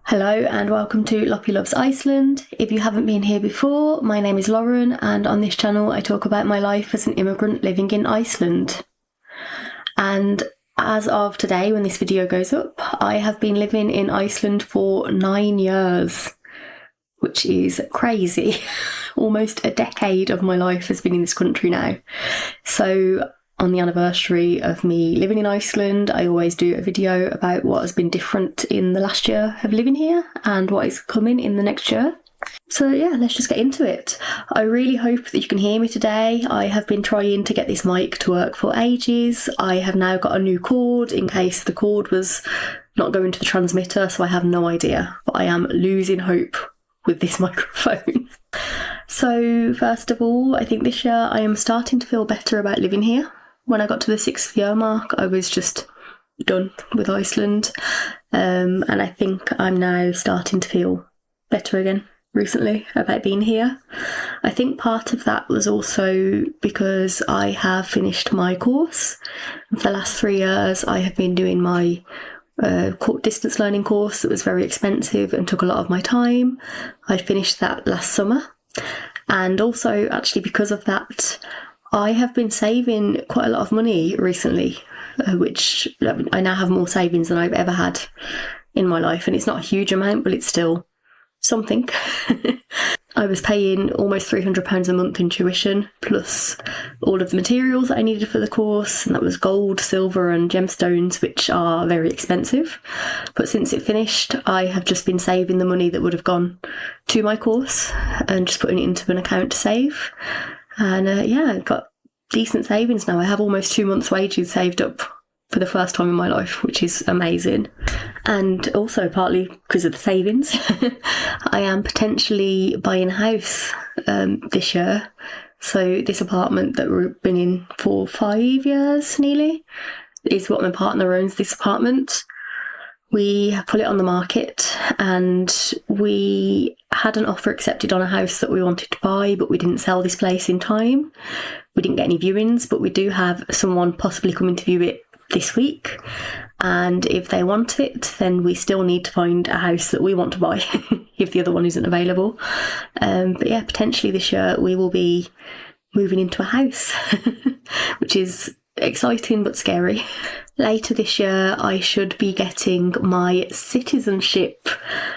Hello and welcome to Loppy Loves Iceland. If you haven't been here before, my name is Lauren and on this channel I talk about my life as an immigrant living in Iceland. And as of today, when this video goes up, I have been living in Iceland for 9 years, which is crazy. Almost a decade of my life has been in this country now. So on the anniversary of me living in Iceland, I always do a video about what has been different in the last year of living here and what is coming in the next year. So yeah, let's just get into it. I really hope that you can hear me today. I have been trying to get this mic to work for ages. I have now got a new cord in case the cord was not going to the transmitter, so I have no idea. But I am losing hope with this microphone. So first of all, I think this year I am starting to feel better about living here. When I got to the 6th year mark, I was just done with Iceland. And I think I'm now starting to feel better again recently about being here. I think part of that was also because I have finished my course. For the last 3 years, I have been doing my distance learning course that was very expensive and took a lot of my time. I finished that last summer. And also, actually, because of that, I have been saving quite a lot of money recently, which I now have more savings than I've ever had in my life. And it's not a huge amount, but it's still something. I was paying almost £300 a month in tuition, plus all of the materials that I needed for the course, and that was gold, silver and gemstones, which are very expensive. But since it finished, I have just been saving the money that would have gone to my course and just putting it into an account to save. And yeah, I've got decent savings now. I have almost 2 months' wages saved up for the first time in my life, which is amazing. And also partly because of the savings, I am potentially buying a house this year. So this apartment that we've been in for 5 years nearly is what my partner owns, this apartment. We put it on the market and we had an offer accepted on a house that we wanted to buy, but we didn't sell this place in time. We didn't get any viewings, but we do have someone possibly coming to view it this week. And if they want it, then we still need to find a house that we want to buy if the other one isn't available. But yeah, potentially this year we will be moving into a house, which is exciting but scary. Later this year, I should be getting my citizenship,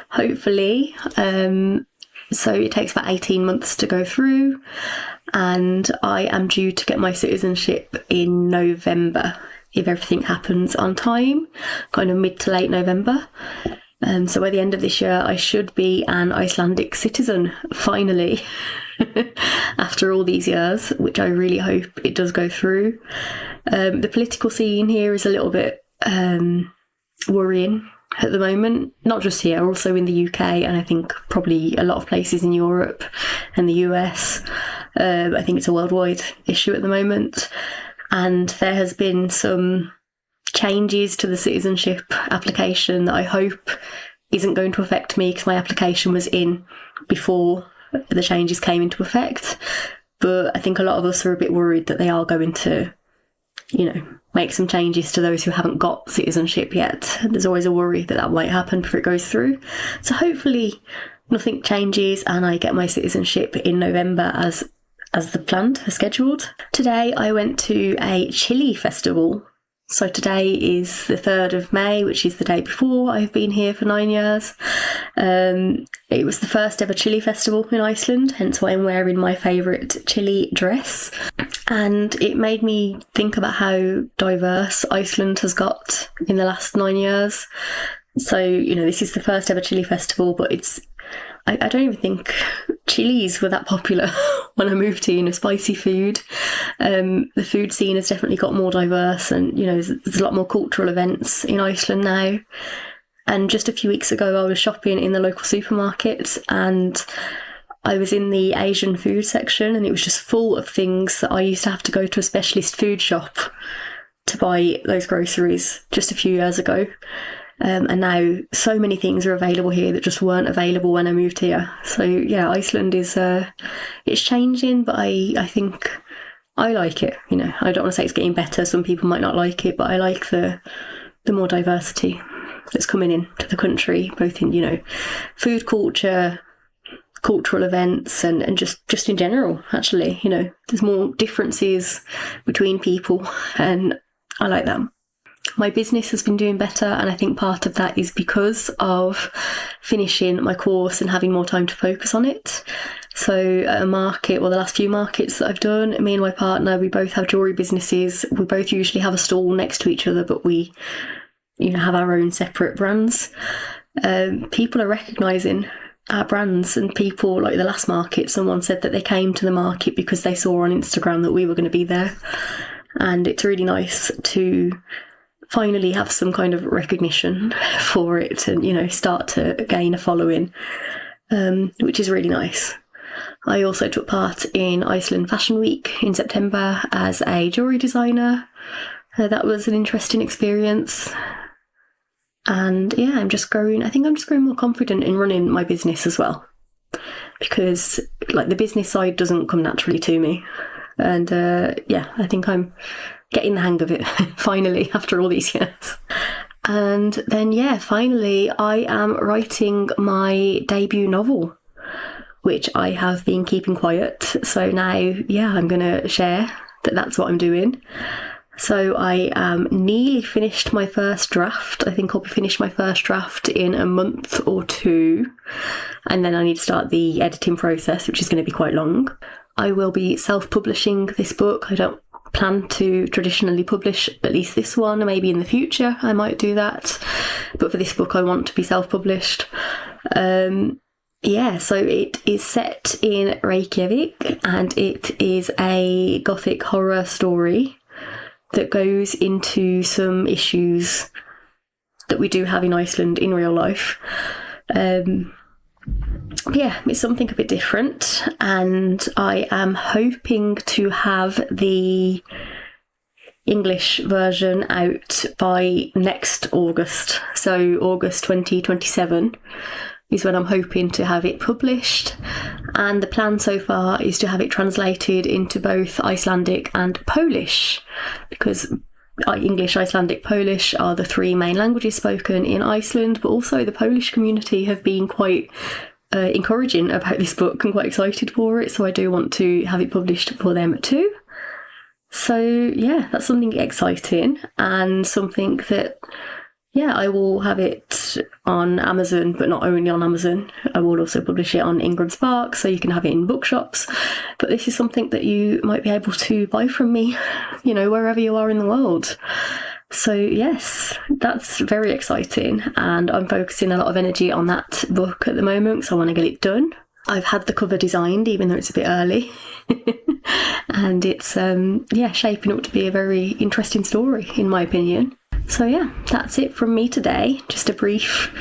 hopefully. So it takes about 18 months to go through, and I am due to get my citizenship in November, if everything happens on time, kind of mid to late November. So by the end of this year, I should be an Icelandic citizen, finally, after all these years, which I really hope it does go through. The political scene here is a little bit worrying at the moment, not just here, also in the UK, and I think probably a lot of places in Europe and the US. I think it's a worldwide issue at the moment. And there has been some changes to the citizenship application that I hope isn't going to affect me, because my application was in before the changes came into effect. But I think a lot of us are a bit worried that they are going to, make some changes to those who haven't got citizenship yet. There's always a worry that that might happen before it goes through. So hopefully nothing changes and I get my citizenship in November as the planned, as scheduled. Today I went to a chili festival. So today is the 3rd of May, which is the day before I've been here for 9 years. It was the first ever chili festival in Iceland, hence why I'm wearing my favourite chili dress. And it made me think about how diverse Iceland has got in the last 9 years. So, this is the first ever chili festival, but I don't even think chilies were that popular when I moved here, spicy food. The food scene has definitely got more diverse, and, there's a lot more cultural events in Iceland now. And just a few weeks ago, I was shopping in the local supermarket and I was in the Asian food section, and it was just full of things that I used to have to go to a specialist food shop to buy those groceries just a few years ago. And now so many things are available here that just weren't available when I moved here. So yeah, Iceland is, it's changing, but I think I like it. I don't want to say it's getting better. Some people might not like it, but I like the more diversity. that's coming in to the country, both in, food culture, cultural events, and just in general, actually. There's more differences between people, and I like that. My business has been doing better, and I think part of that is because of finishing my course and having more time to focus on it. So at a market, the last few markets that I've done, me and my partner, we both have jewellery businesses. We both usually have a stall next to each other, but we, have our own separate brands. People are recognising our brands, and people, like the last market, someone said that they came to the market because they saw on Instagram that we were going to be there. And it's really nice to finally have some kind of recognition for it and, start to gain a following, which is really nice. I also took part in Iceland Fashion Week in September as a jewellery designer. That was an interesting experience. And yeah, I think I'm just growing more confident in running my business as well. Because the business side doesn't come naturally to me. And I think I'm getting the hang of it finally after all these years. And then finally I am writing my debut novel, which I have been keeping quiet. So now, I'm going to share that that's what I'm doing. So I nearly finished my first draft. I think I'll be finished my first draft in a month or two. And then I need to start the editing process, which is going to be quite long. I will be self-publishing this book. I don't plan to traditionally publish at least this one. Maybe in the future I might do that. But for this book I want to be self-published. So it is set in Reykjavik, and it is a gothic horror story that goes into some issues that we do have in Iceland in real life. It's something a bit different, and I am hoping to have the English version out by next August. So August 2027 is when I'm hoping to have it published, and the plan so far is to have it translated into both Icelandic and Polish, because English, Icelandic, Polish are the three main languages spoken in Iceland, but also the Polish community have been quite encouraging about this book and quite excited for it, so I do want to have it published for them too. So that's something exciting, and something that I will have it on Amazon, but not only on Amazon. I will also publish it on Ingram Spark, so you can have it in bookshops. But this is something that you might be able to buy from me, wherever you are in the world. So yes, that's very exciting, and I'm focusing a lot of energy on that book at the moment, so I want to get it done. I've had the cover designed, even though it's a bit early. And it's, shaping up to be a very interesting story, in my opinion. So that's it from me today. Just a brief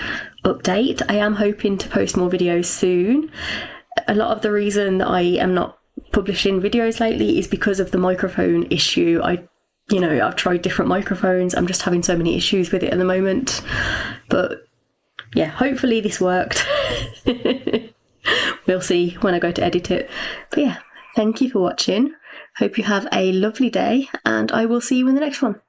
update. I am hoping to post more videos soon. A lot of the reason that I am not publishing videos lately is because of the microphone issue. I've tried different microphones. I'm just having so many issues with it at the moment. But hopefully this worked. We'll see when I go to edit it. But thank you for watching. Hope you have a lovely day, and I will see you in the next one.